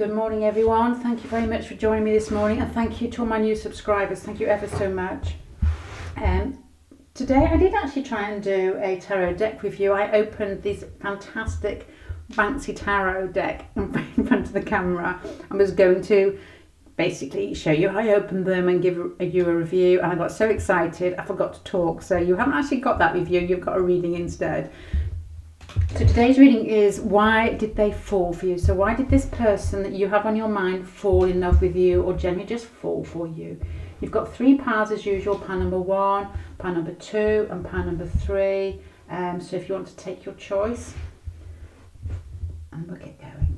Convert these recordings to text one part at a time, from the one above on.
Good morning everyone, thank you very much for joining me this morning, and thank you to all my new subscribers, thank you ever so much. Today I did actually try and do a tarot deck review. I opened this fantastic Banksy tarot deck in front of the camera and was going to basically show you how I opened them and give you a review, and I got so excited I forgot to talk, so you haven't actually got that review, you've got a reading instead. So today's reading is, why did they fall for you? So why did this person that you have on your mind fall in love with you, or generally just fall for you? You've got three piles as usual: pile number 1, pile number 2 and pile number 3. So if you want to take your choice, and we'll get going.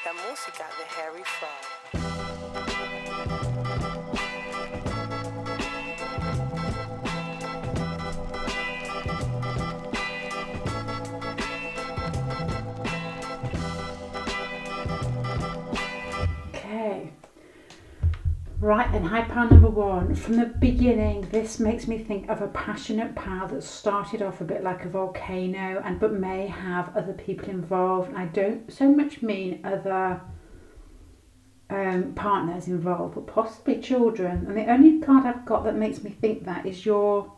La música de Harry Fraud. Okay, right then, hi pile number 1. From the beginning, this makes me think of a passionate pile that started off a bit like a volcano, but may have other people involved. And I don't so much mean other partners involved, but possibly children. And the only card I've got that makes me think that is your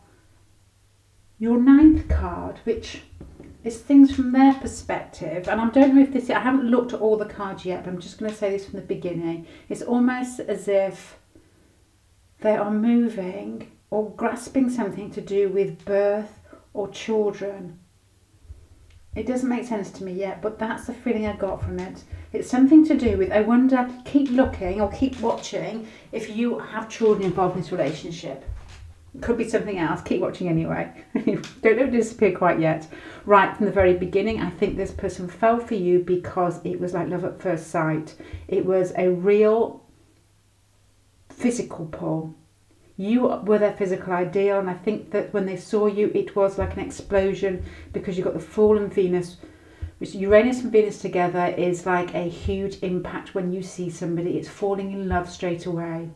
9th card, which is things from their perspective. And I don't know if this, I haven't looked at all the cards yet, but I'm just going to say this from the beginning. It's almost as if they are moving or grasping something to do with birth or children. It doesn't make sense to me yet, but that's the feeling I got from it. It's something to do with, I wonder, keep looking or keep watching if you have children involved in this relationship. It could be something else. Keep watching anyway. Don't disappear quite yet. Right from the very beginning, I think this person fell for you because it was like love at first sight. It was a real physical pull. You were their physical ideal, and I think that when they saw you, it was like an explosion, because you got the fallen Venus, which Uranus and Venus together is like a huge impact. When you see somebody, it's falling in love straight away.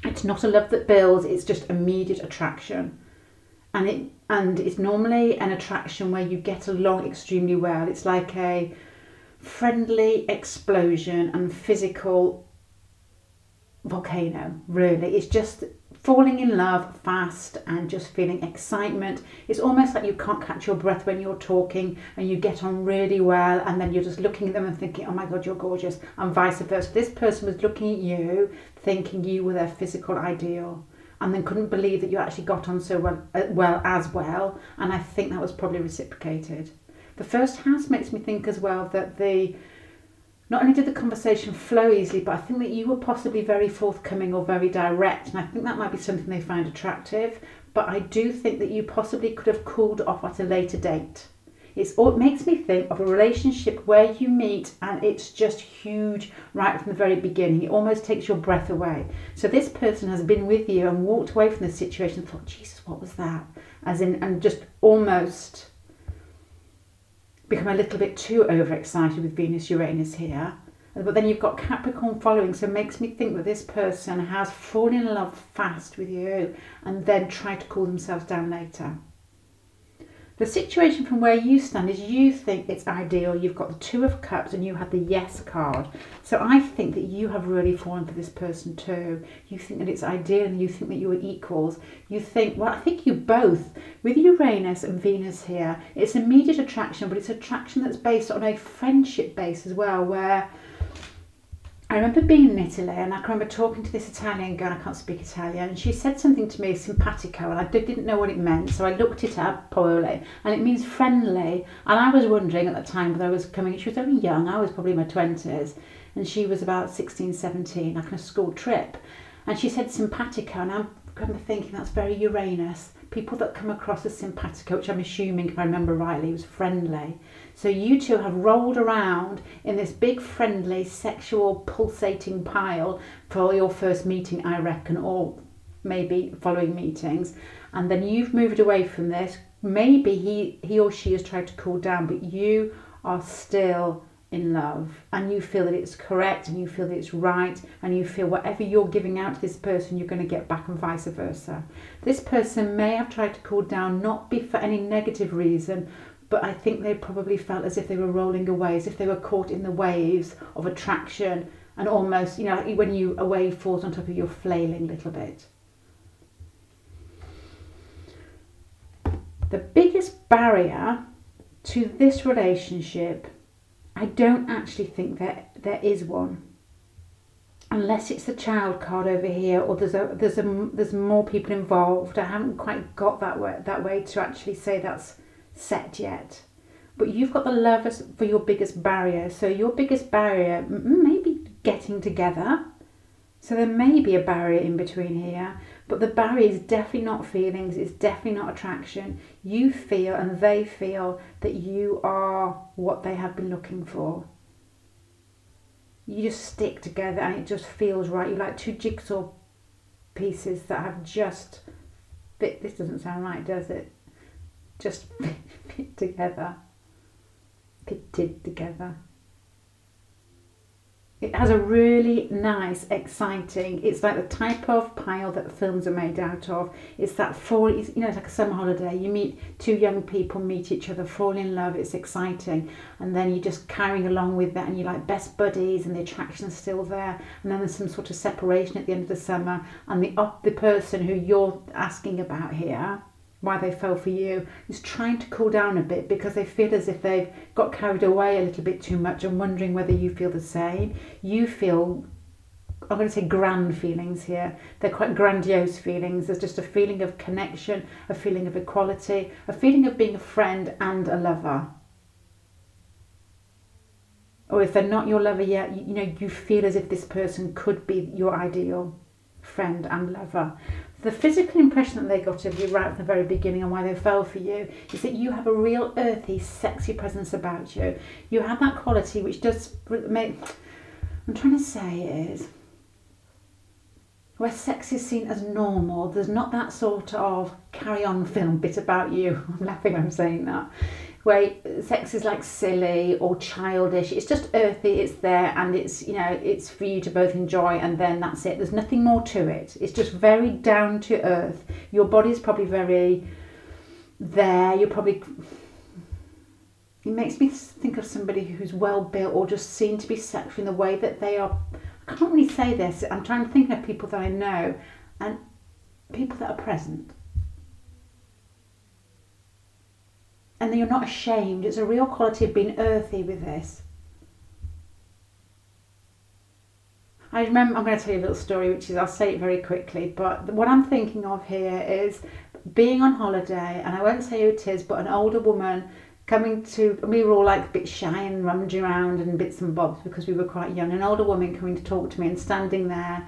It's not a love that builds, it's just immediate attraction. And it's normally an attraction where you get along extremely well. It's like a friendly explosion and physical volcano, really. It's just falling in love fast and just feeling excitement. It's almost like you can't catch your breath when you're talking, and you get on really well, and then you're just looking at them and thinking, oh my god, you're gorgeous, and vice versa. This person was looking at you thinking you were their physical ideal, and then couldn't believe that you actually got on so well, and I think that was probably reciprocated. The first house makes me think as well that not only did the conversation flow easily, but I think that you were possibly very forthcoming or very direct, and I think that might be something they find attractive. But I do think that you possibly could have cooled off at a later date. It makes me think of a relationship where you meet and it's just huge right from the very beginning. It almost takes your breath away. So this person has been with you and walked away from the situation and thought, Jesus, what was that? And just almost become a little bit too overexcited with Venus Uranus here. But then you've got Capricorn following, so it makes me think that this person has fallen in love fast with you and then tried to cool themselves down later. The situation from where you stand is you think it's ideal. You've got the 2 of Cups and you had the Yes card. So I think that you have really fallen for this person too. You think that it's ideal and you think that you are equals. You think, well, I think you both. With Uranus and Venus here, it's immediate attraction, but it's attraction that's based on a friendship base as well, where I remember being in Italy, and I can remember talking to this Italian girl. I can't speak Italian, and she said something to me, simpatico, and I didn't know what it meant, so I looked it up, probably, and it means friendly. And I was wondering at the time whether I was coming. She was only young, I was probably in my 20s, and she was about 16, 17, like on a school trip, and she said simpatico, and I I'm thinking that's very Uranus. People that come across as simpatico, which I'm assuming, if I remember rightly, was friendly. So you two have rolled around in this big friendly sexual pulsating pile for your first meeting, I reckon, or maybe following meetings. And then you've moved away from this. Maybe he or she has tried to cool down, but you are still in love, and you feel that it's correct, and you feel that it's right, and you feel whatever you're giving out to this person you're going to get back, and vice versa. This person may have tried to cool down, not be for any negative reason, but I think they probably felt as if they were rolling away, as if they were caught in the waves of attraction, and almost, you know, when a wave falls on top of you, you're flailing a little bit. The biggest barrier to this relationship, I don't actually think that there is one, unless it's the child card over here, or there's more people involved. I haven't quite got that way to actually say that's set yet. But you've got the love for your biggest barrier. So your biggest barrier may be getting together. So there may be a barrier in between here, but the barrier is definitely not feelings, it's definitely not attraction. You feel and they feel that you are what they have been looking for. You just stick together and it just feels right. You're like two jigsaw pieces that have just fit. This doesn't sound right, does it? Just fit together. Fitted together. It has a really nice, exciting, it's like the type of pile that films are made out of. It's that it's like a summer holiday. You meet two young people, meet each other, fall in love, it's exciting. And then you're just carrying along with that and you're like best buddies and the attraction's still there. And then there's some sort of separation at the end of the summer. And the person who you're asking about here, why they fell for you, is trying to cool down a bit because they feel as if they've got carried away a little bit too much, and wondering whether you feel the same. You feel, I'm going to say grand feelings here. They're quite grandiose feelings. There's just a feeling of connection, a feeling of equality, a feeling of being a friend and a lover. Or if they're not your lover yet, you feel as if this person could be your ideal friend and lover. The physical impression that they got of you right from the very beginning and why they fell for you is that you have a real earthy, sexy presence about you. You have that quality which does make... I'm trying to say is, where sex is seen as normal, there's not that sort of carry-on film bit about you. I'm laughing when I'm saying that. Where sex is like silly or childish. It's just earthy, it's there, and it's, it's for you to both enjoy, and then that's it. There's nothing more to it. It's just very down to earth. Your body's probably very there. It makes me think of somebody who's well built or just seen to be sexy in the way that they are. I can't really say this. I'm trying to think of people that I know and people that are present. And you're not ashamed. It's a real quality of being earthy with this. I remember, I'm going to tell you a little story, which is, I'll say it very quickly, but what I'm thinking of here is being on holiday, and I won't say who it is, but an older woman coming to, we were all like a bit shy and rummaging around and bits and bobs because we were quite young, an older woman coming to talk to me and standing there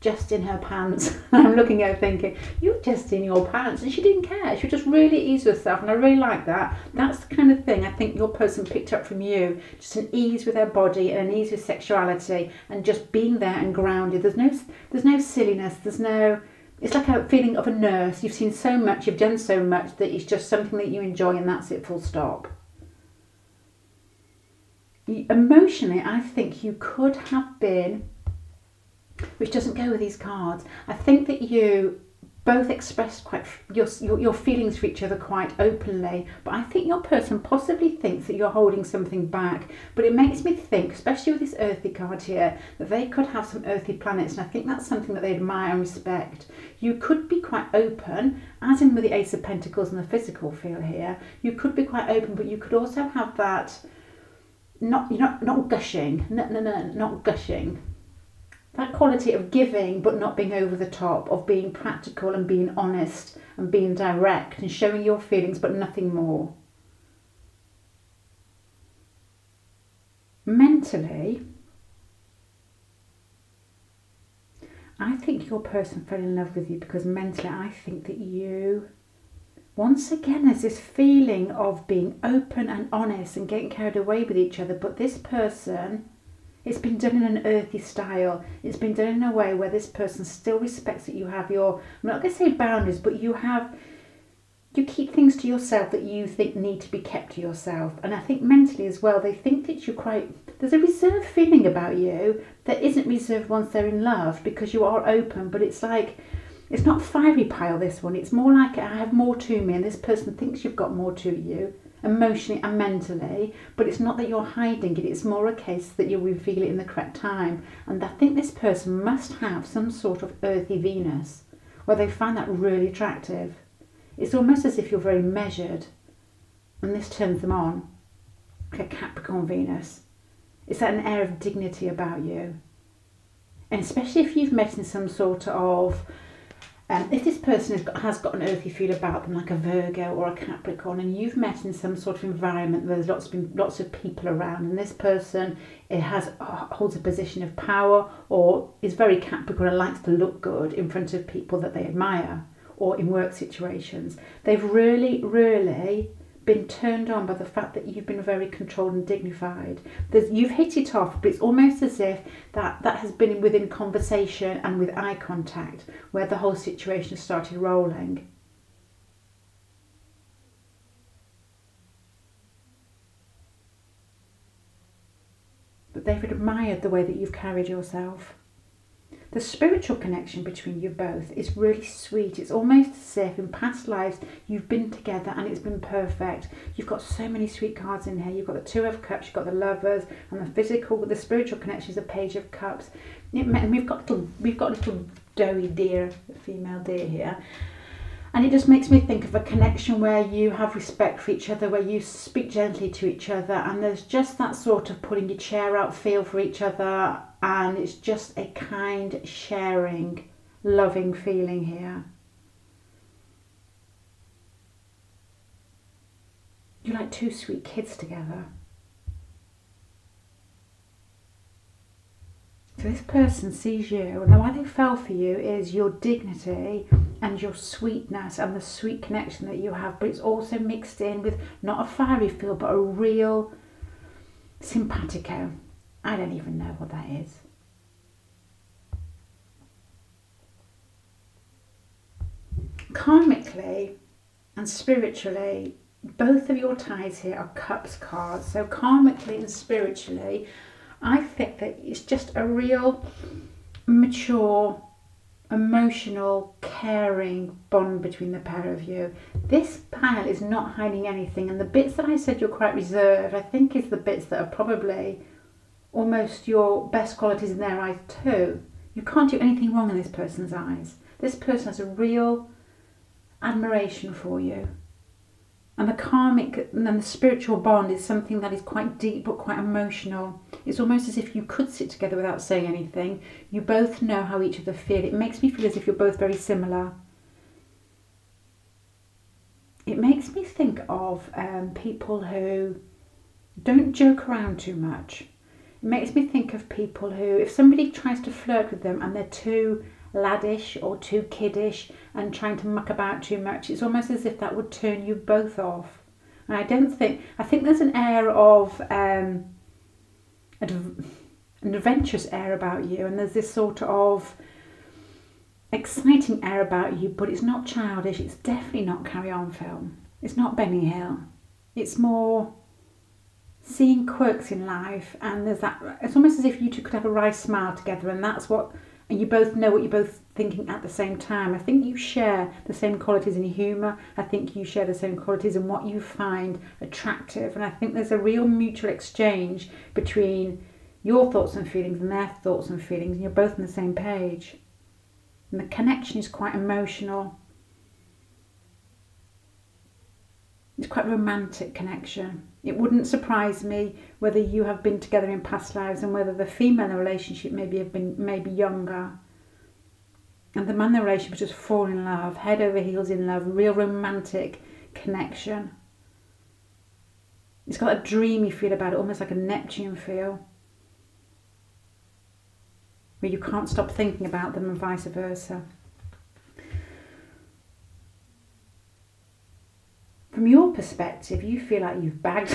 just in her pants. I'm looking at her thinking, you're just in your pants. And she didn't care. She was just really ease herself. And I really like that. That's the kind of thing I think your person picked up from you. Just an ease with her body and an ease with sexuality and just being there and grounded. There's no silliness. It's like a feeling of a nurse. You've seen so much, you've done so much that it's just something that you enjoy, and that's it, full stop. Emotionally, I think you could have been, which doesn't go with these cards, I think that you both expressed quite your feelings for each other quite openly, but I think your person possibly thinks that you're holding something back. But it makes me think, especially with this earthy card here, that they could have some earthy planets, and I think that's something that they admire and respect. You could be quite open, as in with the Ace of Pentacles and the physical feel here. You could be quite open, but you could also have that not gushing, not gushing. That quality of giving but not being over the top, of being practical and being honest and being direct and showing your feelings but nothing more. Mentally, I think your person fell in love with you because mentally I think that you, once again, there's this feeling of being open and honest and getting carried away with each other. But this person, it's been done in an earthy style. It's been done in a way where this person still respects that you have your, I'm not going to say boundaries, but you keep things to yourself that you think need to be kept to yourself. And I think mentally as well, they think that you're there's a reserved feeling about you that isn't reserved once they're in love, because you are open, but it's like, it's not fiery pile, this one. It's more like, I have more to me, and this person thinks you've got more to you, emotionally and mentally, but it's not that you're hiding it. It's more a case that you'll reveal it in the correct time. And I think this person must have some sort of earthy Venus, where they find that really attractive. It's almost as if you're very measured, and this turns them on, like a Capricorn Venus. It's like an air of dignity about you. And especially if you've met in some sort of, if this person has got an earthy feel about them, like a Virgo or a Capricorn, and you've met in some sort of environment where there's lots of people around, and this person holds a position of power, or is very Capricorn and likes to look good in front of people that they admire, or in work situations, they've really, really been turned on by the fact that you've been very controlled and dignified. You've hit it off, but it's almost as if that has been within conversation and with eye contact, where the whole situation started rolling. But they've admired the way that you've carried yourself. The spiritual connection between you both is really sweet. It's almost as if in past lives you've been together and it's been perfect. You've got so many sweet cards in here. You've got the Two of Cups, you've got the Lovers, and the spiritual connection is the Page of Cups. And we've got a little doughy deer, female deer here. And it just makes me think of a connection where you have respect for each other, where you speak gently to each other, and there's just that sort of pulling your chair out feel for each other, and it's just a kind, sharing, loving feeling here. You're like two sweet kids together. So this person sees you, and why they fell for you is your dignity and your sweetness and the sweet connection that you have, but it's also mixed in with not a fiery feel, but a real simpatico. I don't even know what that is. Karmically and spiritually, both of your ties here are Cups cards. So karmically and spiritually, I think that it's just a real mature, emotional, caring bond between the pair of you. This pile is not hiding anything, and the bits that I said you're quite reserved, I think is the bits that are probably almost your best qualities in their eyes too. You can't do anything wrong in this person's eyes. This person has a real admiration for you. And the karmic and the spiritual bond is something that is quite deep but quite emotional. It's almost as if you could sit together without saying anything. You both know how each other feel. It makes me feel as if you're both very similar. It makes me think of people who don't joke around too much. It makes me think of people who, if somebody tries to flirt with them and they're too laddish or too kiddish and trying to muck about too much, it's almost as if that would turn you both off. And I think there's an air of an adventurous air about you, and there's this sort of exciting air about you, but it's not childish. It's definitely not Carry On Film. It's not Benny Hill. It's more seeing quirks in life, and there's that, it's almost as if you two could have a wry smile together, and you both know what you're both thinking at the same time. I think you share the same qualities in humour. I think you share the same qualities in what you find attractive. And I think there's a real mutual exchange between your thoughts and feelings and their thoughts and feelings, and you're both on the same page. And the connection is quite emotional. It's quite a romantic connection. It wouldn't surprise me whether you have been together in past lives and whether the female in the relationship maybe younger. And the man in the relationship just fall in love, head over heels in love, real romantic connection. It's got a dreamy feel about it, almost like a Neptune feel. where you can't stop thinking about them and vice versa. From your perspective, you feel like you've bagged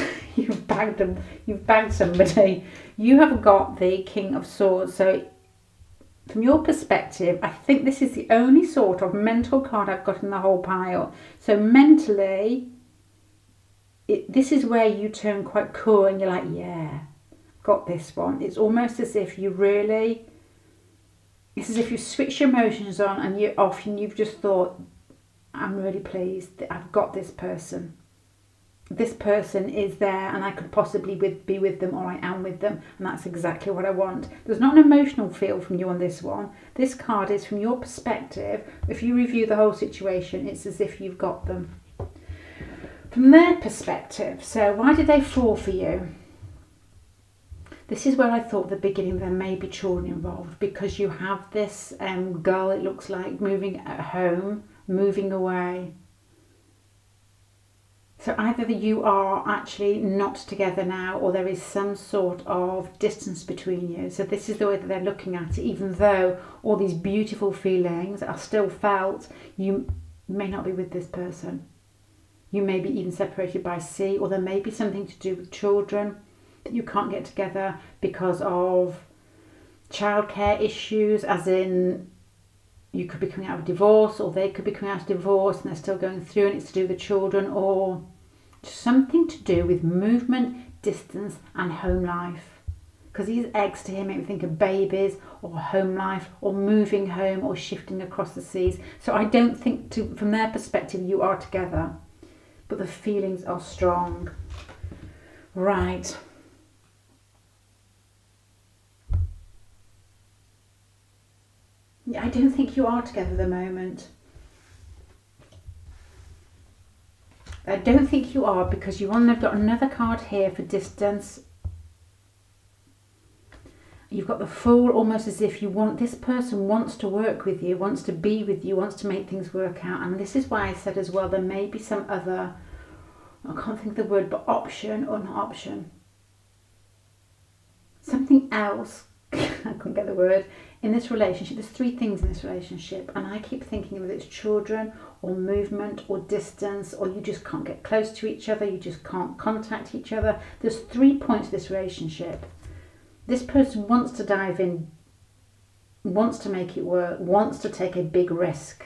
somebody. You have got the King of Swords. So from your perspective, I think this is the only sort of mental card I've got in the whole pile. So mentally, this is where you turn quite cool and you're like, yeah, got this one. It's almost as if it's as if you switch your emotions on and you're off and you've just thought, I'm really pleased that I've got this person. This person is there and I could possibly be with them, or I am with them, and that's exactly what I want. There's not an emotional feel from you on this one. This card is from your perspective. If you review the whole situation, it's as if you've got them. From their perspective, so why did they fall for you? This is where I thought at the beginning there may be children involved, because you have this girl, it looks like, moving at home, moving away. So either you are actually not together now, or there is some sort of distance between you. So this is the way that they're looking at it. Even though all these beautiful feelings are still felt, you may not be with this person. You may be even separated by sea, or there may be something to do with children that you can't get together because of childcare issues, as in you could be coming out of divorce, or they could be coming out of divorce and they're still going through, and it's to do with the children, or something to do with movement, distance and home life. Because these eggs to him make me think of babies or home life or moving home or shifting across the seas. So I don't think from their perspective you are together, but the feelings are strong. Right. I don't think you are together at the moment. I don't think you are, because you've got another card here for distance. You've got the Fool, almost as if this person wants to work with you, wants to be with you, wants to make things work out. And this is why I said as well, there may be some other, I can't think of the word, but option or not option. Something else, I couldn't get the word, in this relationship. There's three things in this relationship, and I keep thinking whether it's children or movement or distance, or you just can't get close to each other, you just can't contact each other. There's 3 points to this relationship. This person wants to dive in, wants to make it work, wants to take a big risk,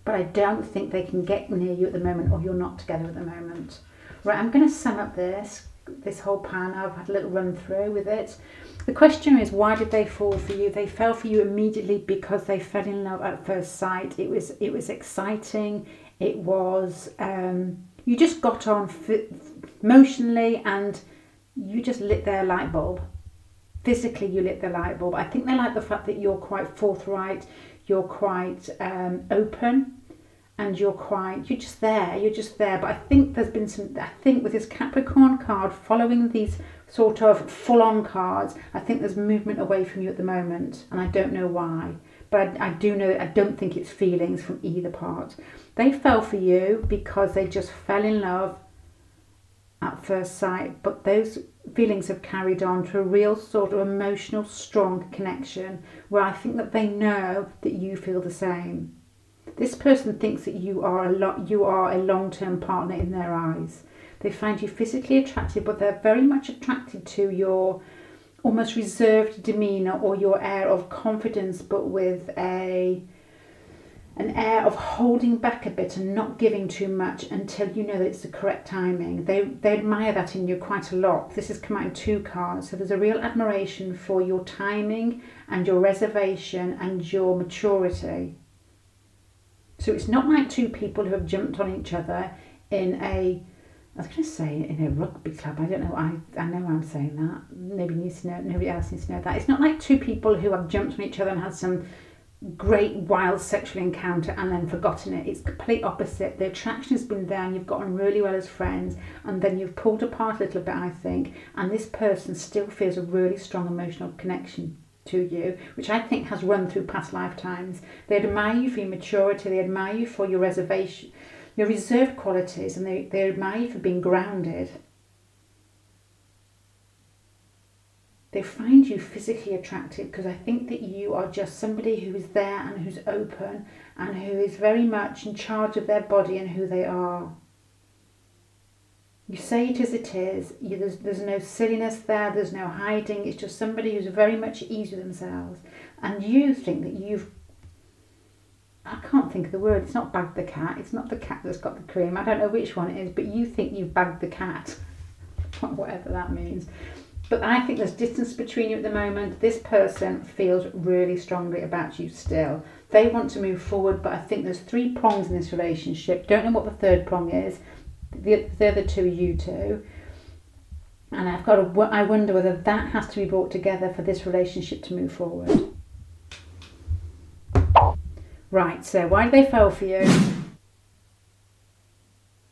but I don't think they can get near you at the moment, or you're not together at the moment. Right, I'm going to sum up this whole pan. I've had a little run through with it. The question is, why did they fall for you? They fell for you immediately because they fell in love at first sight. It was exciting. It was you just got on emotionally, and you just lit their light bulb. Physically, you lit their light bulb. I think they like the fact that you're quite forthright, you're quite open, and you're just there. But I think there's been with this Capricorn card following these sort of full-on cards, I think there's movement away from you at the moment, and I don't know why, but I do know I don't think it's feelings from either part. They fell for you because they just fell in love at first sight, but those feelings have carried on to a real sort of emotional, strong connection, where I think that they know that you feel the same. This person thinks that you are a long-term partner in their eyes. They find you physically attractive, but they're very much attracted to your almost reserved demeanour, or your air of confidence, but with an air of holding back a bit and not giving too much until you know that it's the correct timing. They admire that in you quite a lot. This has come out in 2 cards, so there's a real admiration for your timing and your reservation and your maturity. So it's not like 2 people who have jumped on each other in a rugby club. I don't know. I know I'm saying that. Nobody else needs to know that. It's not like 2 people who have jumped on each other and had some great wild sexual encounter and then forgotten it. It's complete opposite. The attraction has been there and you've gotten really well as friends, and then you've pulled apart a little bit, I think, and this person still feels a really strong emotional connection to you, which I think has run through past lifetimes. They admire you for your maturity, they admire you for your reservation, your reserved qualities, and they admire you for being grounded. They find you physically attractive because I think that you are just somebody who is there and who's open and who is very much in charge of their body and who they are. You say it as it is. There's no silliness there. There's no hiding. It's just somebody who's very much at ease with themselves. And you think that I can't think of the word. It's not bagged the cat. It's not the cat that's got the cream. I don't know which one it is, but you think you've bagged the cat. Whatever that means. But I think there's distance between you at the moment. This person feels really strongly about you still. They want to move forward, but I think there's 3 prongs in this relationship. Don't know what the 3rd prong is. The other 2 are you two. And I wonder whether that has to be brought together for this relationship to move forward. Right, so why did they fail for you?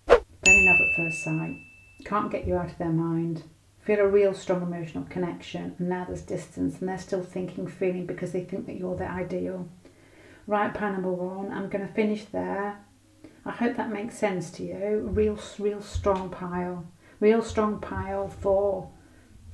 Fell in love at first sight. Can't get you out of their mind. Feel a real strong emotional connection, and now there's distance and they're still thinking, feeling because they think that you're their ideal. Right, pile number 1, I'm going to finish there. I hope that makes sense to you. Real strong pile. Real strong pile for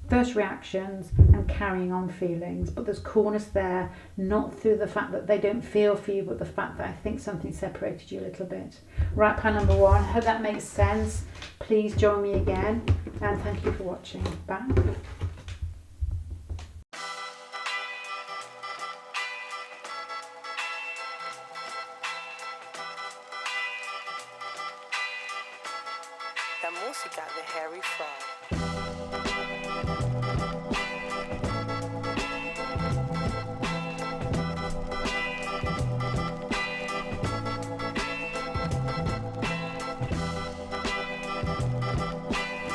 first reactions and carrying on feelings. But there's coolness there, not through the fact that they don't feel for you, but the fact that I think something separated you a little bit. Right, pile number 1. I hope that makes sense. Please join me again. And thank you for watching. Bye. La música de Harry Fraud.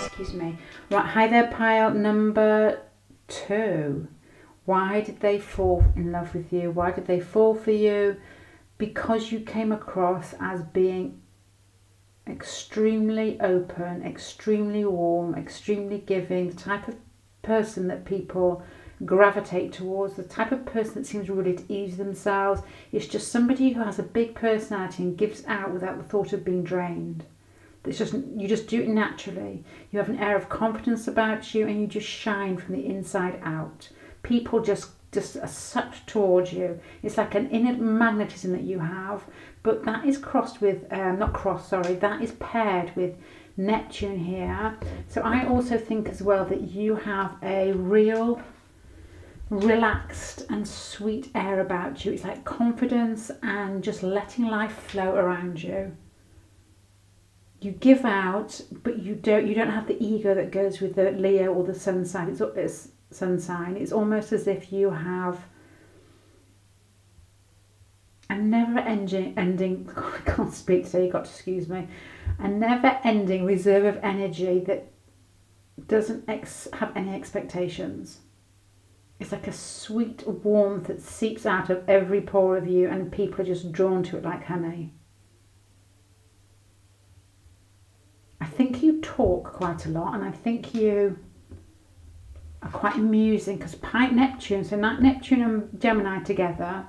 Excuse me. Right, hi there, pile number 2. Why did they fall in love with you? Why did they fall for you? Because you came across as being extremely open, extremely warm, extremely giving, the type of person that people gravitate towards, the type of person that seems really to ease themselves. It's just somebody who has a big personality and gives out without the thought of being drained. It's just, you just do it naturally. You have an air of confidence about you and you just shine from the inside out. People just are sucked towards you. It's like an inner magnetism that you have, but that is that is paired with Neptune here. So I also think as well that you have a real relaxed and sweet air about you. It's like confidence and just letting life flow around you. You give out, but you don't have the ego that goes with the Leo or the sun sign. It's sun sign. It's almost as if you have a never-ending I can't speak today, you've got to excuse me. A never-ending reserve of energy that doesn't have any expectations. It's like a sweet warmth that seeps out of every pore of you, and people are just drawn to it like honey. I think you talk quite a lot, and I think you are quite amusing because Neptune, so Neptune and Gemini together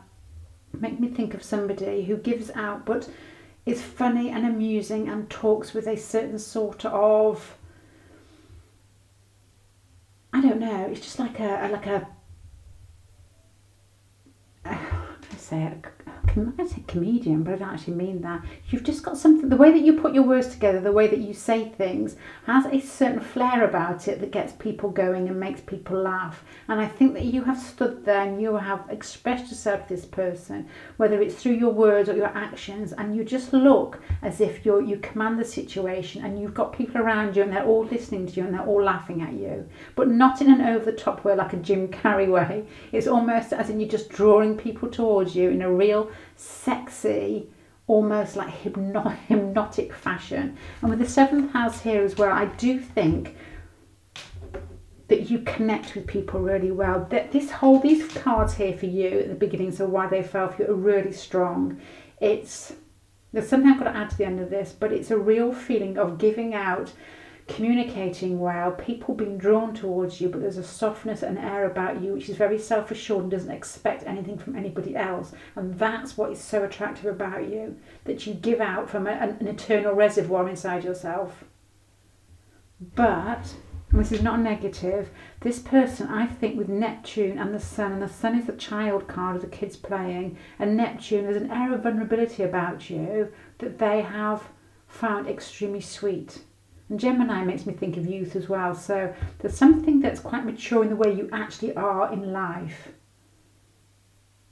make me think of somebody who gives out but is funny and amusing and talks with a certain sort of, I don't know, it's just like I say comedian, but I don't actually mean that. You've just got something, the way that you put your words together, the way that you say things has a certain flair about it that gets people going and makes people laugh. And I think that you have stood there and you have expressed yourself to this person, whether it's through your words or your actions, and you just look as if you command the situation and you've got people around you and they're all listening to you and they're all laughing at you, but not in an over the top way like a Jim Carrey way. It's almost as in you're just drawing people towards you in a real sexy, almost like hypnotic fashion. And with the 7th house here as well, I do think that you connect with people really well. That these cards here for you at the beginning, so why they fell for you, are really strong. There's something I've got to add to the end of this, but it's a real feeling of giving out, communicating well, people being drawn towards you, but there's a softness and air about you which is very self-assured and doesn't expect anything from anybody else. And that's what is so attractive about you, that you give out from an eternal reservoir inside yourself. But and this is not a negative, this person, I think, with Neptune and the Sun is the child card of the kids playing, and Neptune, there's an air of vulnerability about you that they have found extremely sweet. And Gemini makes me think of youth as well, so there's something that's quite mature in the way you actually are in life.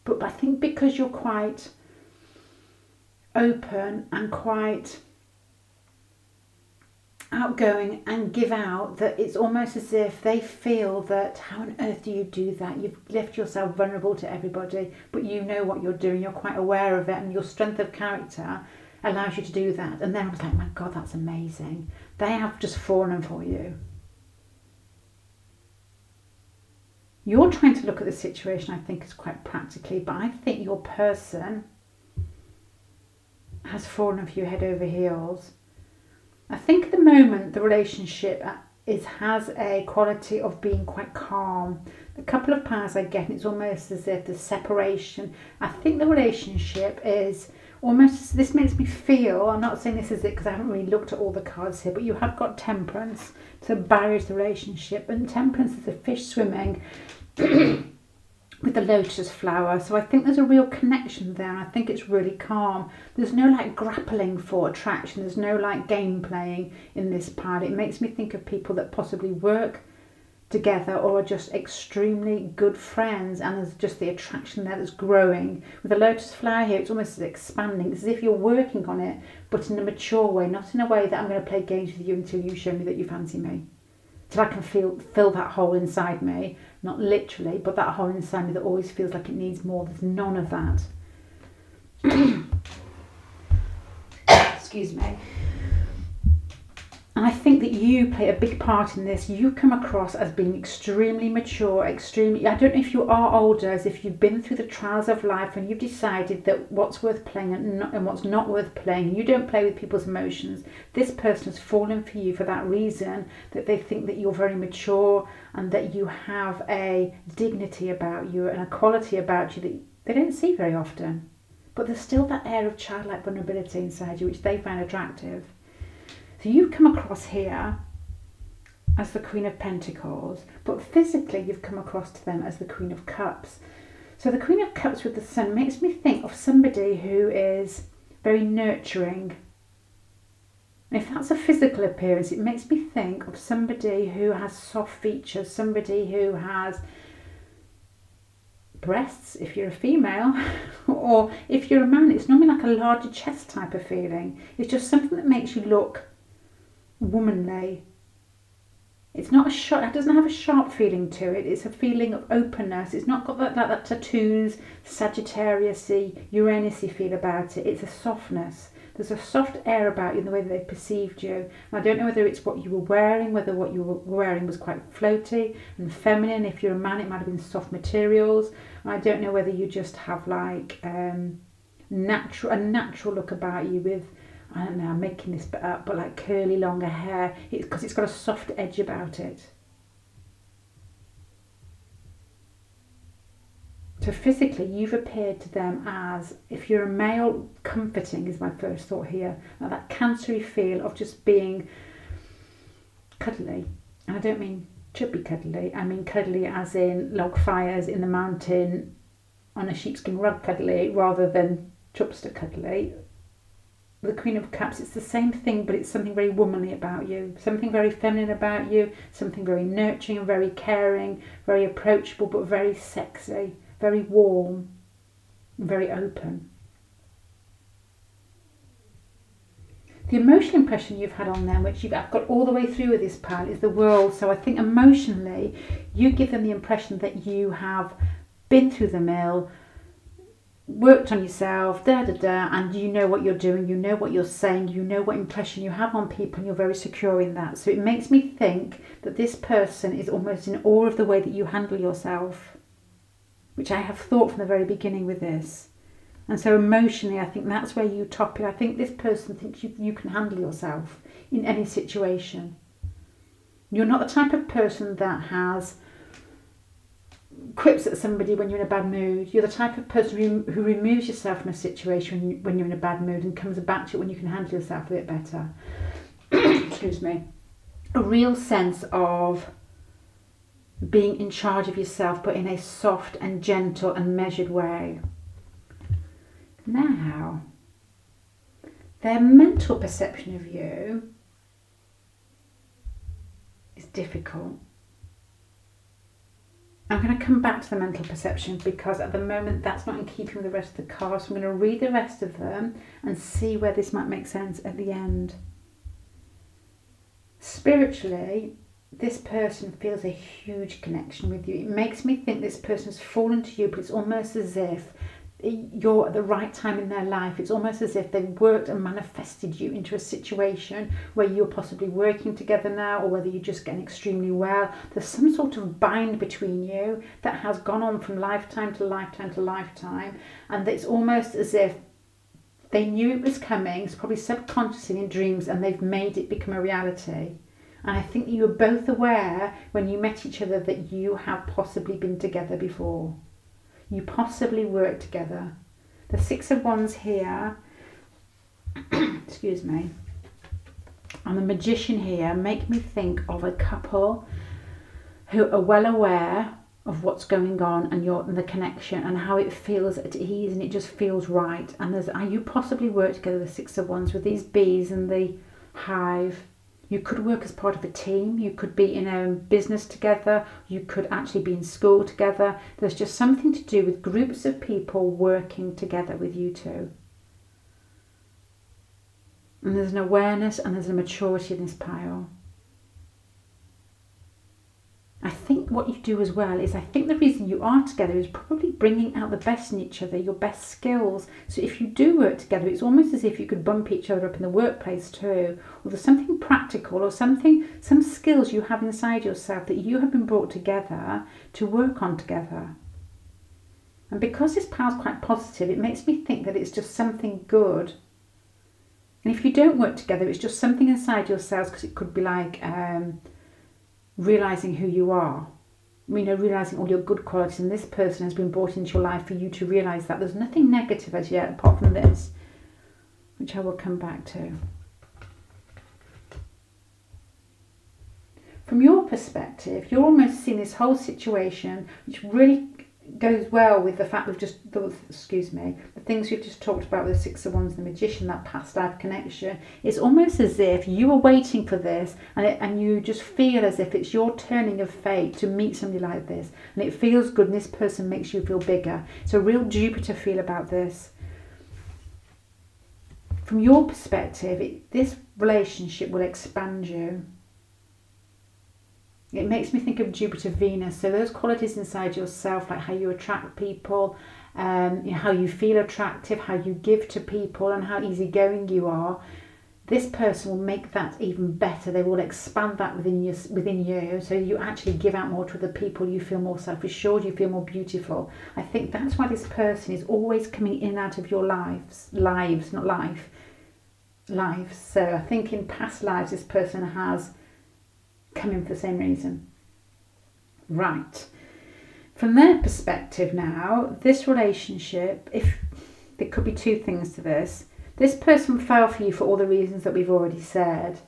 But I think because you're quite open and quite outgoing and give out, that it's almost as if they feel that, how on earth do you do that? You've left yourself vulnerable to everybody, but you know what you're doing, you're quite aware of it, and your strength of character allows you to do that. And then I was like, my God, that's amazing. They have just fallen for you. You're trying to look at the situation, I think, is quite practically, but I think your person has fallen for you head over heels. I think at the moment the relationship has a quality of being quite calm. A couple of powers I get, and it's almost as if the separation. I think the relationship is almost, this makes me feel, I'm not saying this is it because I haven't really looked at all the cards here, but you have got Temperance, so barriers to the relationship, and Temperance is a fish swimming with the lotus flower. So I think there's a real connection there. I think it's really calm. There's no like grappling for attraction. There's no like game playing in this part. It makes me think of people that possibly work together or are just extremely good friends, and there's just the attraction there that's growing. With the lotus flower here, it's almost expanding. It's as if you're working on it, but in a mature way, not in a way that I'm going to play games with you until you show me that you fancy me. Till I can fill that hole inside me, not literally, but that hole inside me that always feels like it needs more. There's none of that. Excuse me. And I think that you play a big part in this. You come across as being extremely mature, I don't know if you are older, as if you've been through the trials of life and you've decided that what's worth playing and what's not worth playing. You don't play with people's emotions. This person has fallen for you for that reason, that they think that you're very mature and that you have a dignity about you and a quality about you that they don't see very often. But there's still that air of childlike vulnerability inside you, which they find attractive. So you've come across here as the Queen of Pentacles, but physically you've come across to them as the Queen of Cups. So the Queen of Cups with the Sun makes me think of somebody who is very nurturing. And if that's a physical appearance, it makes me think of somebody who has soft features, somebody who has breasts if you're a female, or if you're a man, it's normally like a larger chest type of feeling. It's just something that makes you look womanly. It's not it doesn't have a sharp feeling to it. It's a feeling of openness. It's not got that tattoos, Sagittarius-y, Uranus-y feel about it. It's a softness. There's a soft air about you in the way that they perceived you. And I don't know whether it's what you were wearing, whether what you were wearing was quite floaty and feminine. If you're a man, it might have been soft materials. And I don't know whether you just have like a natural look about you with, I don't know, I'm making this bit up, but like curly longer hair, because it's got a soft edge about it. So physically, you've appeared to them as, if you're a male, comforting is my first thought here. Like that cancery feel of just being cuddly. And I don't mean chubby cuddly, I mean cuddly as in log fires in the mountain on a sheepskin rug cuddly, rather than chubster cuddly. The Queen of Cups, it's the same thing, but it's something very womanly about you, something very feminine about you, something very nurturing and very caring, very approachable, but very sexy, very warm, very open. The emotional impression you've had on them, which I've got all the way through with this pile, is the World. So I think emotionally, you give them the impression that you have been through the mill, worked on yourself, and you know what you're doing, you know what you're saying, you know what impression you have on people, and you're very secure in that. So it makes me think that this person is almost in awe of the way that you handle yourself, which I have thought from the very beginning with this. And so emotionally, I think that's where you top it. I think this person thinks you can handle yourself in any situation. You're not the type of person that has quips at somebody when you're in a bad mood. You're the type of person who removes yourself from a situation when you're in a bad mood and comes back to it when you can handle yourself a bit better. Excuse me. a real sense of being in charge of yourself, but in a soft and gentle and measured way. Now, their mental perception of you is difficult. I'm going to come back to the mental perception because at the moment that's not in keeping with the rest of the cards. So I'm going to read the rest of them and see where this might make sense at the end. Spiritually, this person feels a huge connection with you. It makes me think this person's fallen to you, but it's almost as if you're at the right time in their life. It's almost as if they've worked and manifested you into a situation where you're possibly working together now, or whether you're just getting extremely well. There's some sort of bind between you that has gone on from lifetime to lifetime to lifetime, and it's almost as if they knew it was coming. It's probably subconsciously in dreams, and they've made it become a reality. And I think you were both aware when you met each other that you have possibly been together before. You possibly work together. The Six of Wands here, excuse me, and the Magician here make me think of a couple who are well aware of what's going on and the connection and how it feels at ease and it just feels right. And you possibly work together, the Six of Wands, with these bees and the hive. You could work as part of a team. You could be in a business together. You could actually be in school together. There's just something to do with groups of people working together with you two. And there's an awareness and there's a maturity in this pile. I think what you do as well is, I think the reason you are together is probably bringing out the best in each other, your best skills. So if you do work together, it's almost as if you could bump each other up in the workplace too. Or there's something practical or some skills you have inside yourself that you have been brought together to work on together. And because this power is quite positive, it makes me think that it's just something good. And if you don't work together, it's just something inside yourselves, because it could be like realising who you are, realising all your good qualities, and this person has been brought into your life for you to realise that. There's nothing negative as yet apart from this, which I will come back to. From your perspective, you're almost seeing this whole situation, which really goes well with the fact the things we've just talked about with the Six of Wands and the Magician, that past life connection. It's almost as if you were waiting for this, and you just feel as if it's your turning of fate to meet somebody like this, and it feels good, and this person makes you feel bigger. It's a real Jupiter feel about this. From your perspective, this relationship will expand you. It makes me think of Jupiter, Venus. So those qualities inside yourself, like how you attract people, how you feel attractive, how you give to people, and how easygoing you are. This person will make that even better. They will expand that within you. So you actually give out more to other people. You feel more self-assured. You feel more beautiful. I think that's why this person is always coming in and out of your lives, not life, lives. So I think in past lives, this person has come in for the same reason. Right. From their perspective now, this relationship, if there could be two things to this. This person fell for you for all the reasons that we've already said.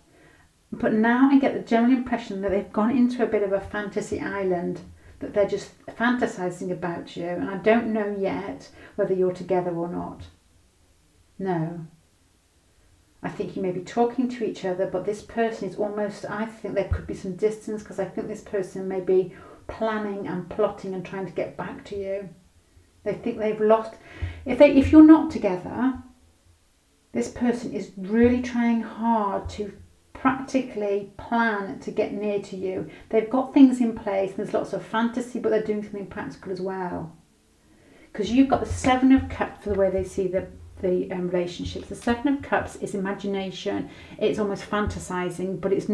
But now I get the general impression that they've gone into a bit of a fantasy island, that they're just fantasizing about you. And I don't know yet whether you're together or not. No. I think you may be talking to each other, but this person is almost, I think there could be some distance, because I think this person may be planning and plotting and trying to get back to you. They think they've lost. If you're not together, this person is really trying hard to practically plan to get near to you. They've got things in place, there's lots of fantasy, but they're doing something practical as well. Because you've got the Seven of Cups for the way they see the relationships. The Seven of Cups is imagination. It's almost fantasizing, but it's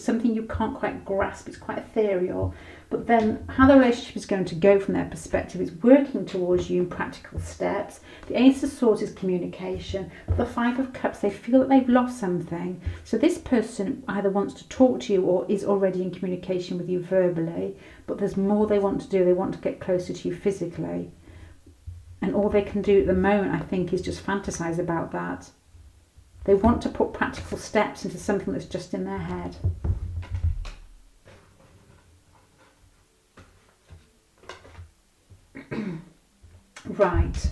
something you can't quite grasp. It's quite ethereal. But then how the relationship is going to go from their perspective is working towards you in practical steps. The Ace of Swords is communication. But the Five of Cups, they feel that they've lost something. So this person either wants to talk to you or is already in communication with you verbally, but there's more they want to do. They want to get closer to you physically. And all they can do at the moment, I think, is just fantasize about that. They want to put practical steps into something that's just in their head. Right.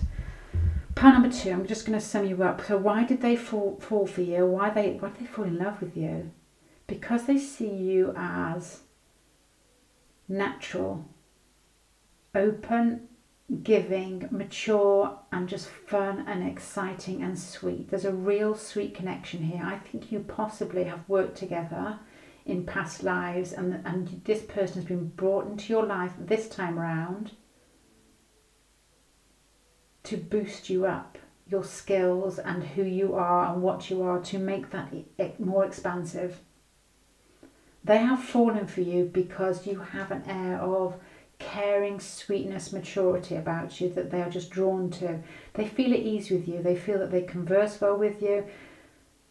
Pile number 2, I'm just going to sum you up. So why did they fall for you? Why did they fall in love with you? Because they see you as natural, open, giving, mature, and just fun and exciting and sweet. There's a real sweet connection here. I think you possibly have worked together in past lives, and this person has been brought into your life this time around to boost you up, your skills and who you are and what you are, to make that more expansive. They have fallen for you because you have an air of caring, sweetness, maturity about you that they are just drawn to. They feel at ease with you. They feel that they converse well with you.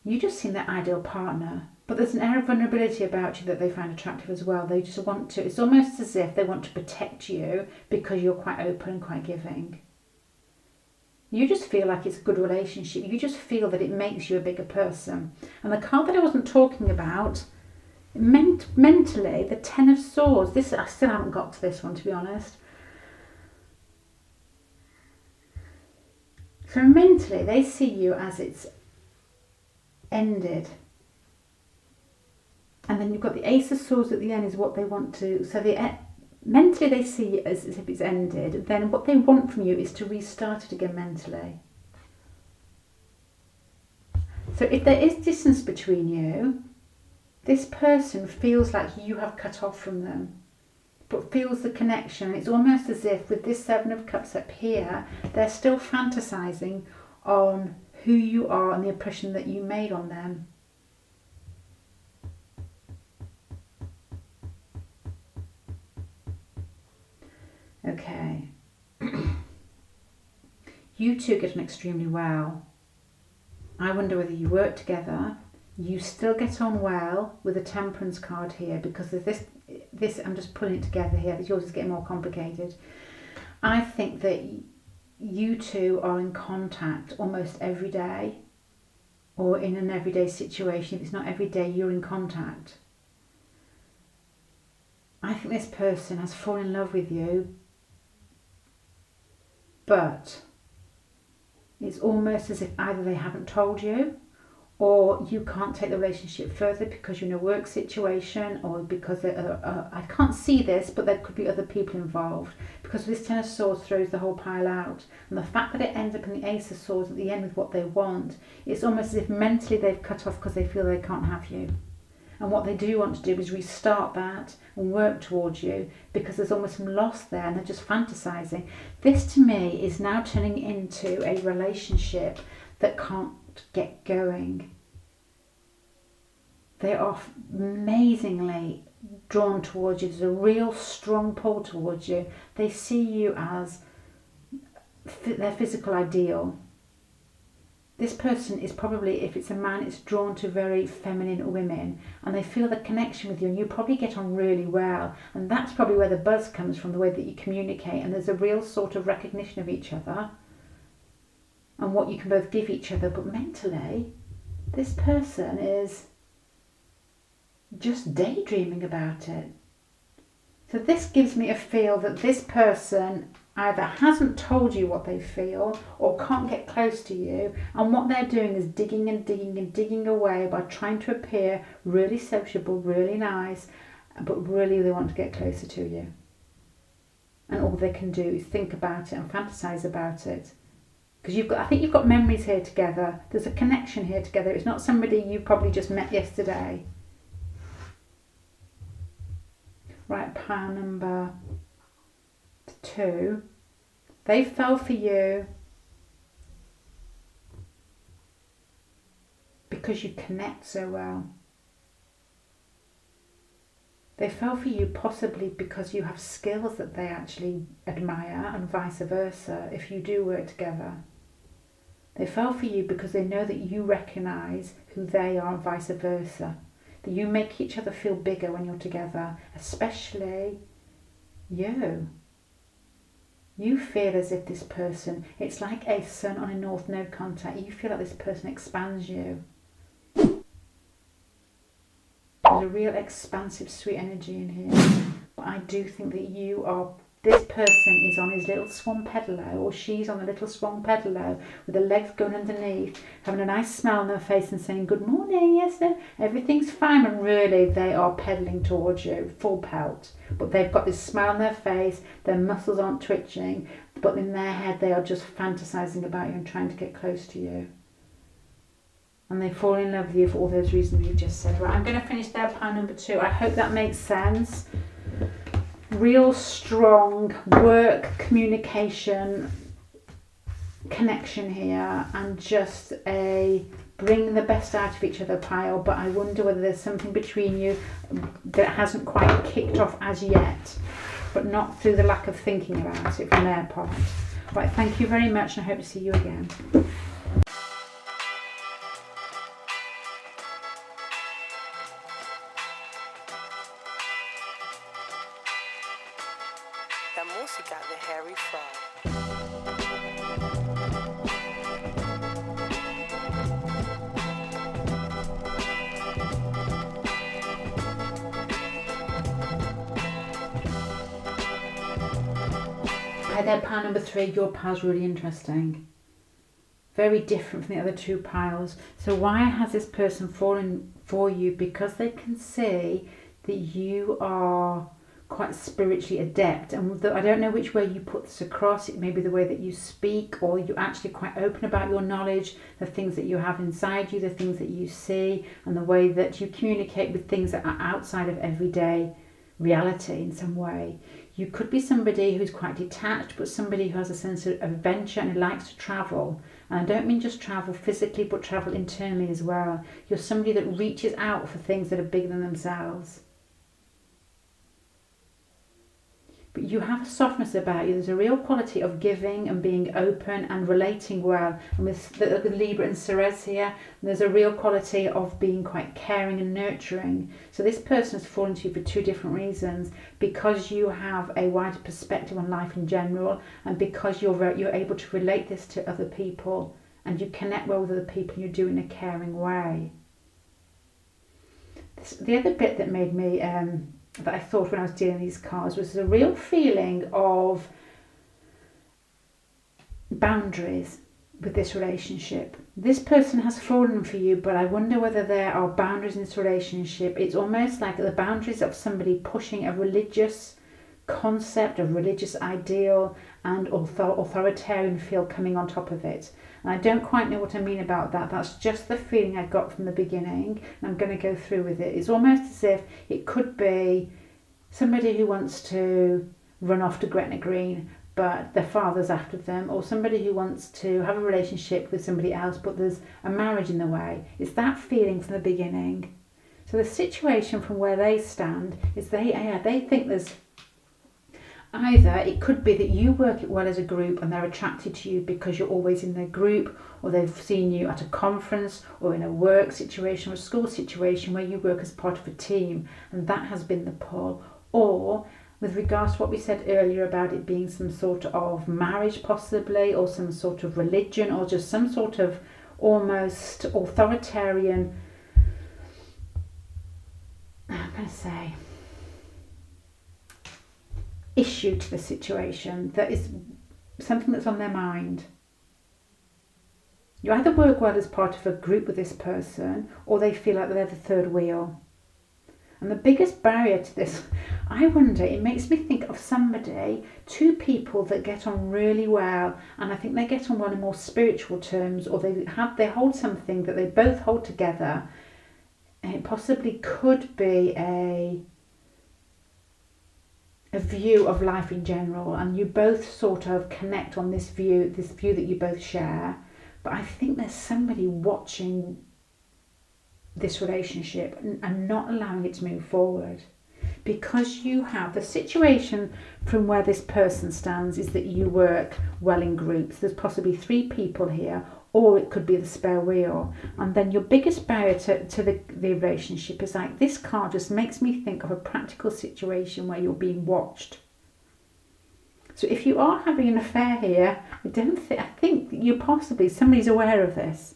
You just seem their ideal partner. But there's an air of vulnerability about you that they find attractive as well. They just want to, it's almost as if they want to protect you because you're quite open and quite giving. You just feel like it's a good relationship. You just feel that it makes you a bigger person. And the card that I wasn't talking about, mentally, the Ten of Swords, this, I still haven't got to this one, to be honest. So mentally, they see you as it's ended. And then you've got the Ace of Swords at the end is what they want to, so mentally they see it as if it's ended. Then what they want from you is to restart it again mentally. So if there is distance between you, this person feels like you have cut off from them, but feels the connection. It's almost as if with this Seven of Cups up here, they're still fantasizing on who you are and the impression that you made on them. Okay. You two get on extremely well. I wonder whether you work together. You still get on well with the Temperance card here, because there's this I'm just pulling it together here. Yours is getting more complicated. I think that you two are in contact almost every day, or in an everyday situation. If it's not every day, you're in contact. I think this person has fallen in love with you, but it's almost as if either they haven't told you, or you can't take the relationship further because you're in a work situation, or because I can't see this, but there could be other people involved, because this Ten of Swords throws the whole pile out. And the fact that it ends up in the Ace of Swords at the end with what they want, it's almost as if mentally they've cut off because they feel they can't have you. And what they do want to do is restart that and work towards you, because there's almost some loss there and they're just fantasizing. This to me is now turning into a relationship that can't get going. They are amazingly drawn towards you. There's a real strong pull towards you. They see you as their physical ideal. This person is probably, if it's a man, it's drawn to very feminine women, and they feel the connection with you, and you probably get on really well. And that's probably where the buzz comes from, the way that you communicate, and there's a real sort of recognition of each other and what you can both give each other. But mentally, this person is just daydreaming about it. So this gives me a feel that this person either hasn't told you what they feel or can't get close to you, and what they're doing is digging and digging and digging away by trying to appear really sociable, really nice, but really they want to get closer to you. And all they can do is think about it and fantasize about it. Because I think you've got memories here together. There's a connection here together. It's not somebody you probably just met yesterday. Right, pile number 2. They fell for you because you connect so well. They fell for you possibly because you have skills that they actually admire, and vice versa if you do work together. They fell for you because they know that you recognise who they are, and vice versa. That you make each other feel bigger when you're together, especially you. You feel as if this person, it's like a sun on a north node contact. You feel like this person expands you. There's a real expansive, sweet energy in here. But I do think that you are This person is on his little swan pedalo, or she's on a little swan pedalo with the legs going underneath, having a nice smile on their face and saying, good morning, yes, no, everything's fine. And really they are pedaling towards you, full pelt. But they've got this smile on their face, their muscles aren't twitching, but in their head they are just fantasizing about you and trying to get close to you. And they fall in love with you for all those reasons you've just said. Right, I'm going to finish there, pile number 2. I hope that makes sense. Real strong work, communication, connection here, and just a bring the best out of each other pile. But I wonder whether there's something between you that hasn't quite kicked off as yet, but not through the lack of thinking about it from their part. Right, thank you very much, and I hope to see you again. La música de Harry Fraud. Hi there, pile number 3. Your pile's really interesting. Very different from the other 2 piles. So why has this person fallen for you? Because they can see that you are quite spiritually adept, and I don't know which way you put this across. It may be the way that you speak, or you're actually quite open about your knowledge, the things that you have inside you, the things that you see, and the way that you communicate with things that are outside of everyday reality in some way. You could be somebody who's quite detached, but somebody who has a sense of adventure and who likes to travel. And I don't mean just travel physically, but travel internally as well. You're somebody that reaches out for things that are bigger than themselves. But you have a softness about you. There's a real quality of giving and being open and relating well. And with Libra and Ceres here, there's a real quality of being quite caring and nurturing. So this person has fallen to you for 2 different reasons. Because you have a wider perspective on life in general, and because you're able to relate this to other people, and you connect well with other people, and you do it in a caring way. The other bit that made me that I thought when I was dealing with these cards was a real feeling of boundaries with this relationship. This person has fallen for you, but I wonder whether there are boundaries in this relationship. It's almost like the boundaries of somebody pushing a religious concept, a religious ideal, and authoritarian feel coming on top of it. And I don't quite know what I mean about that. That's just the feeling I got from the beginning. And I'm going to go through with it. It's almost as if it could be somebody who wants to run off to Gretna Green, but their father's after them, or somebody who wants to have a relationship with somebody else, but there's a marriage in the way. It's that feeling from the beginning. So the situation from where they stand is they think there's either it could be that you work it well as a group and they're attracted to you because you're always in their group, or they've seen you at a conference or in a work situation or a school situation where you work as part of a team, and that has been the pull. Or with regards to what we said earlier about it being some sort of marriage possibly, or some sort of religion, or just some sort of almost authoritarian, I'm going to say, issue to the situation that is something that's on their mind. You either work well as part of a group with this person, or they feel like they're the third wheel. And the biggest barrier to this, I wonder, it makes me think of somebody, 2 people that get on really well, and I think they get on well in more spiritual terms, or they hold something that they both hold together, and it possibly could be a view of life in general, and you both sort of connect on this view that you both share. But I think there's somebody watching this relationship and not allowing it to move forward, because you have the situation from where this person stands is that you work well in groups. There's possibly 3 people here, or it could be the spare wheel. And then your biggest barrier to the relationship is like, this card just makes me think of a practical situation where you're being watched. So if you are having an affair here, I think you possibly, somebody's aware of this.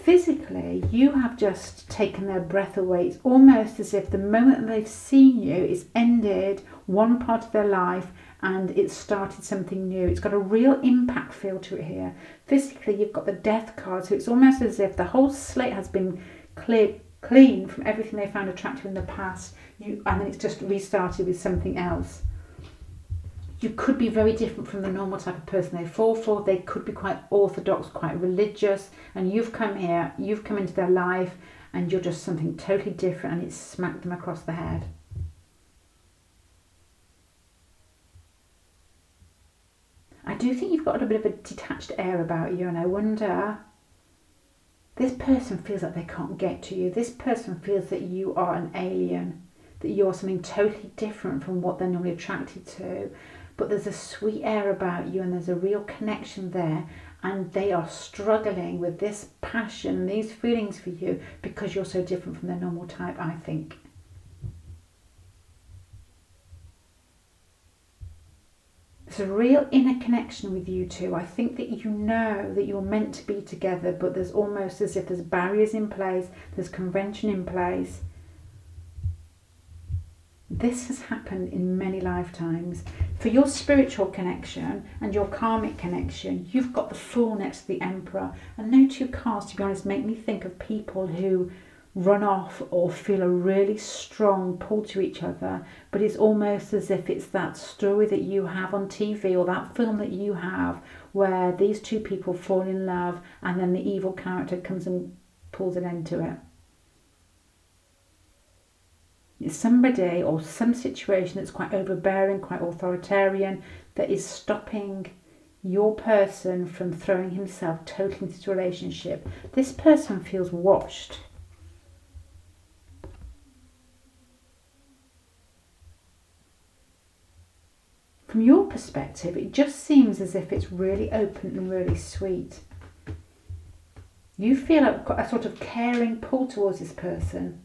physically, you have just taken their breath away. It's almost as if the moment they've seen you, it's ended one part of their life and it's started something new. It's got a real impact feel to it here. Physically, you've got the death card, so it's almost as if the whole slate has been clean from everything they found attractive in the past, and then it's just restarted with something else. You could be very different from the normal type of person they fall for. They could be quite orthodox, quite religious, and you've come here, you've come into their life, and you're just something totally different, and it's smacked them across the head. I do think you've got a bit of a detached air about you, and I wonder, this person feels like they can't get to you. This person feels that you are an alien, that you're something totally different from what they're normally attracted to. But there's a sweet air about you and there's a real connection there, and they are struggling with this passion, these feelings for you because you're so different from their normal type, I think. There's a real inner connection with you two. I think that you know that you're meant to be together, but there's almost as if there's barriers in place, there's convention in place. This has happened in many lifetimes. For your spiritual connection and your karmic connection, you've got the Fool next to the Emperor. And no two cards, to be honest, make me think of people who run off or feel a really strong pull to each other. But it's almost as if it's that story that you have on TV or that film that you have where these two people fall in love and then the evil character comes and pulls an end to it. It's somebody or some situation that's quite overbearing, quite authoritarian, that is stopping your person from throwing himself totally into this relationship. This person feels watched. From your perspective, it just seems as if it's really open and really sweet. You feel a sort of caring pull towards this person.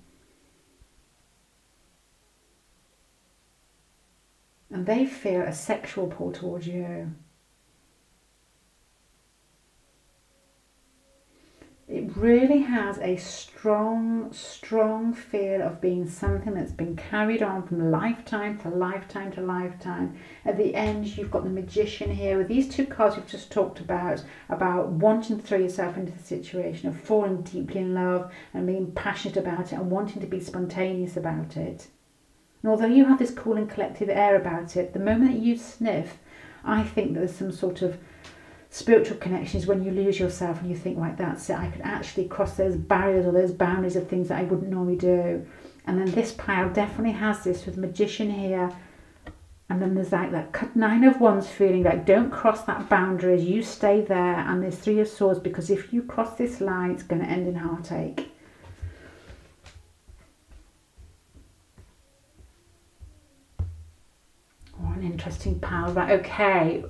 And they feel a sexual pull towards you. It really has a strong, strong feel of being something that's been carried on from lifetime to lifetime to lifetime. At the end, you've got the Magician here with these two cards we've just talked about wanting to throw yourself into the situation, of falling deeply in love and being passionate about it and wanting to be spontaneous about it. And although you have this cool and collective air about it, the moment that you sniff, I think there's some sort of spiritual connections when you lose yourself and you think, right, that's it, I could actually cross those barriers or those boundaries of things that I wouldn't normally do. And then this pile definitely has this with the Magician here. And then there's like that Nine of Wands feeling like, don't cross that boundary, you stay there. And there's Three of Swords, because if you cross this line, it's going to end in heartache. Oh, an interesting pile. Right, okay.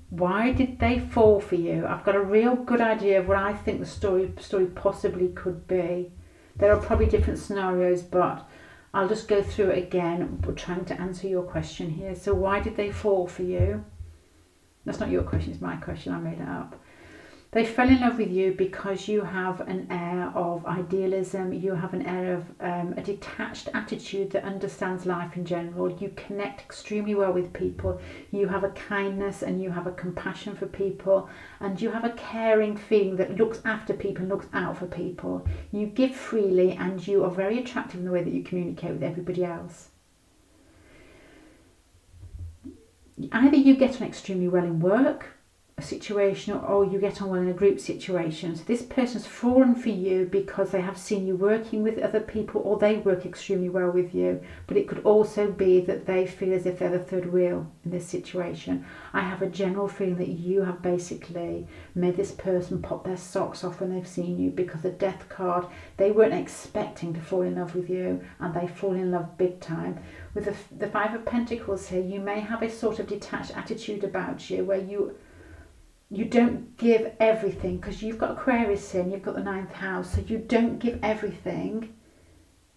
Why did they fall for you? I've got a real good idea of what I think the story possibly could be. There are probably different scenarios, but I'll just go through it again, trying to answer your question here. So why did they fall for you? That's not your question, it's my question, I made it up. They fell in love with you because you have an air of idealism, you have an air of a detached attitude that understands life in general. You connect extremely well with people, you have a kindness and you have a compassion for people, and you have a caring feeling that looks after people and looks out for people. You give freely and you are very attractive in the way that you communicate with everybody else. Either you get on extremely well in work, a situation, or you get on well in a group situation. So this person's fallen for you because they have seen you working with other people, or they work extremely well with you. But it could also be that they feel as if they're the third wheel in this situation. I have a general feeling that you have basically made this person pop their socks off when they've seen you, because the Death card, they weren't expecting to fall in love with you, and they fall in love big time. With the Five of Pentacles here, you may have a sort of detached attitude about you where you don't give everything, because you've got Aquarius in, you've got the 9th house, so you don't give everything,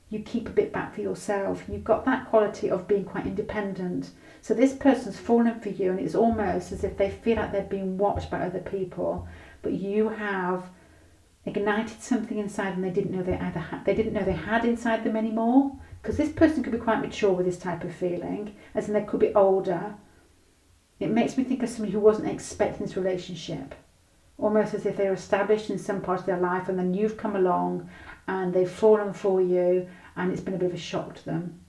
you keep a bit back for yourself. You've got that quality of being quite independent. So this person's fallen for you, and it's almost as if they feel like they're being watched by other people, but you have ignited something inside them they didn't know they didn't know they had inside them anymore. Because this person could be quite mature with this type of feeling, as in they could be older. It makes me think of somebody who wasn't expecting this relationship, almost as if they were established in some part of their life and then you've come along and they've fallen for you and it's been a bit of a shock to them.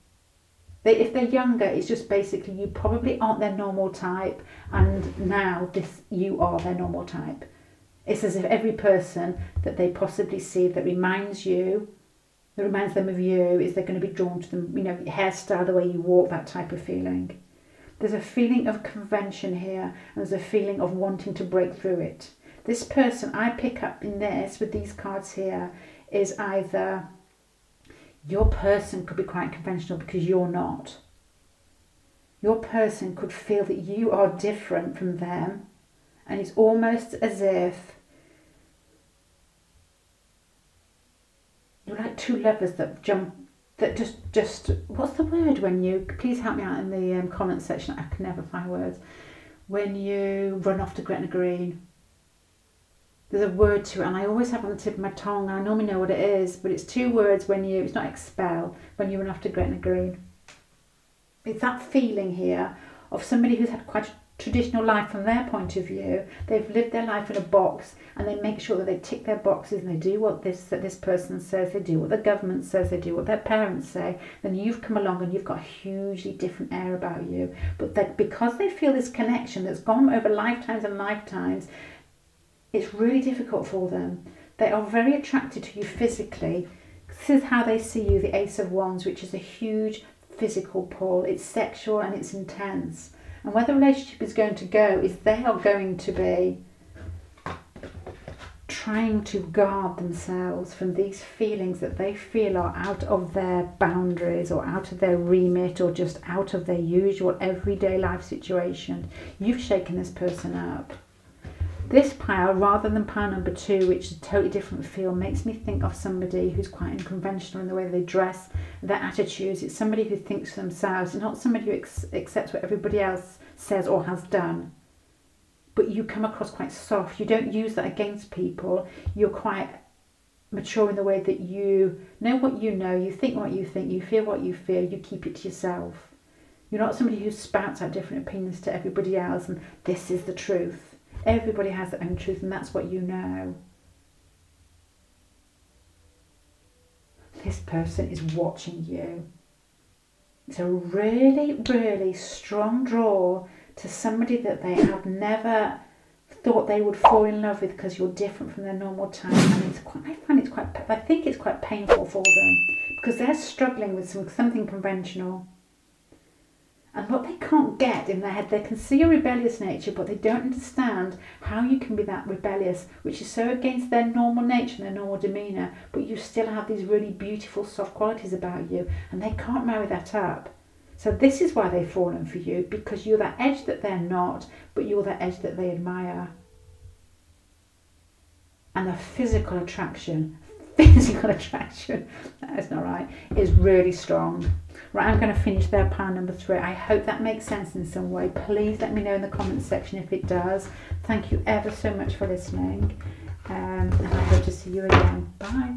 If they're younger, it's just basically you probably aren't their normal type, and now you are their normal type. It's as if every person that they possibly see that reminds them of you, is they're going to be drawn to them, hairstyle, the way you walk, that type of feeling. There's a feeling of convention here, and there's a feeling of wanting to break through it. This person I pick up in this, with these cards here, is either your person could be quite conventional because you're not. Your person could feel that you are different from them, and it's almost as if you're like two lovers that just what's the word when you, please help me out in the comment section, I can never find words, when you run off to Gretna Green. There's a word to it and I always have it on the tip of my tongue, and I normally know what it is, but it's two words it's not expel, when you run off to Gretna Green. It's that feeling here of somebody who's had quite a traditional life from their point of view. They've lived their life in a box and they make sure that they tick their boxes and they do what this person says, they do what the government says, they do what their parents say. Then you've come along and you've got a hugely different air about you. But that because they feel this connection that's gone over lifetimes and lifetimes, it's really difficult for them. They are very attracted to you physically. This is how they see you, the Ace of Wands, which is a huge physical pull. It's sexual and it's intense. And where the relationship is going to go is they are going to be trying to guard themselves from these feelings that they feel are out of their boundaries or out of their remit or just out of their usual everyday life situation. You've shaken this person up. This pile, rather than pile number 2, which is a totally different feel, makes me think of somebody who's quite unconventional in the way they dress, their attitudes. It's somebody who thinks for themselves. It's not somebody who accepts what everybody else says or has done. But you come across quite soft. You don't use that against people. You're quite mature in the way that you know what you know, you think what you think, you feel what you feel, you keep it to yourself. You're not somebody who spouts out different opinions to everybody else and this is the truth. Everybody has their own truth and that's what you know. This person is watching you. It's a really, really strong draw to somebody that they have never thought they would fall in love with because you're different from their normal type. And I think it's quite painful for them because they're struggling with something conventional. And what they can't get in their head, they can see your rebellious nature, but they don't understand how you can be that rebellious, which is so against their normal nature and their normal demeanour, but you still have these really beautiful soft qualities about you, and they can't marry that up. So this is why they've fallen for you, because you're that edge that they're not, but you're that edge that they admire. And the physical attraction, that is not right, is really strong. Right, I'm going to finish there, pile number 3. I hope that makes sense in some way. Please let me know in the comments section if it does. Thank you ever so much for listening. And I hope to see you again. Bye.